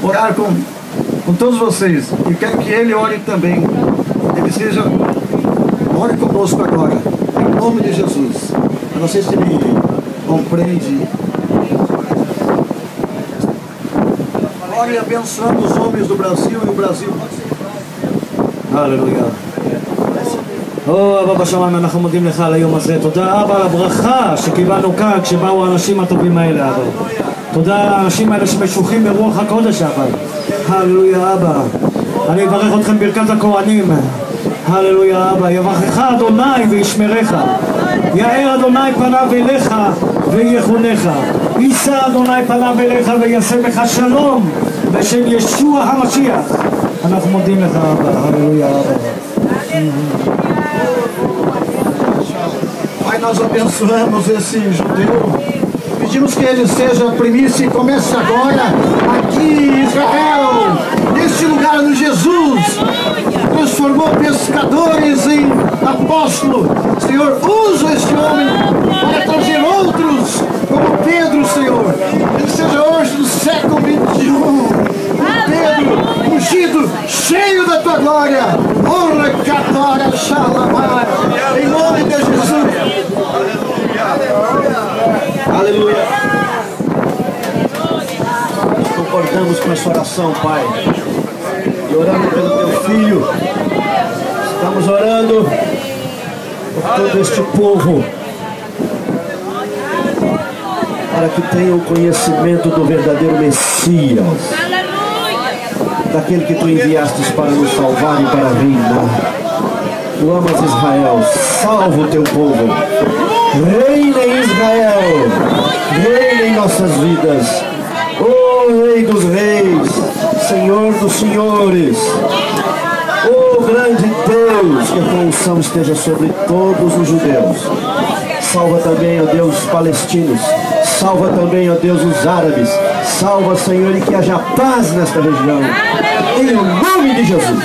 orar com todos vocês. E quero que ele ore também. Ele seja, ore conosco agora, em nome de Jesus. Eu não sei se ele compreende. Ore abençoando os homens do Brasil e o Brasil. הללויה. אבא בשמיים, אנחנו מודים לך על היום הזה. תודה אבא על הברכה שקיבלנו כאן כשבאו האנשים הטובים האלה אבא. תודה על האנשים האלה שמשוחים ברוח הקודש אבא. הללויה אבא. אני אברך אתכם ברכת הכהנים. הללויה אבא. יברכך אדוני וישמרך. יאר אדוני פניו אליך ויחונך. יישא אדוני פניו אליך ויעשה בך שלום בשם ישוע המשיח. אנחנו מודים לך אבא. הללויה אבא. Pai, nós abençoamos esse judeu, pedimos que ele seja primícia e comece agora aqui em Israel, neste lugar onde Jesus transformou pescadores em apóstolos. Senhor, usa este homem para trazer outros como Pedro, Senhor. Ele seja hoje do século 21, Pedro, ungido, cheio da tua glória. Honra, catória, xalabá, em nome de Jesus. Aleluia. Concordamos com essa oração, Pai. E orando pelo teu filho. Estamos orando por todo este povo, para que tenham conhecimento do verdadeiro Messias, daquele que tu enviastes para nos salvar e para reinar. Tu amas Israel, salva o teu povo. Reina em Israel, reina em nossas vidas. Ó Rei dos Reis, Senhor dos Senhores, ó grande Deus, que a tua unção esteja sobre todos os judeus. Salva também, ó Deus, os palestinos. Salva também, ó Deus, os árabes. Salva, Senhor, e que haja paz nesta região. Em nome de Jesus.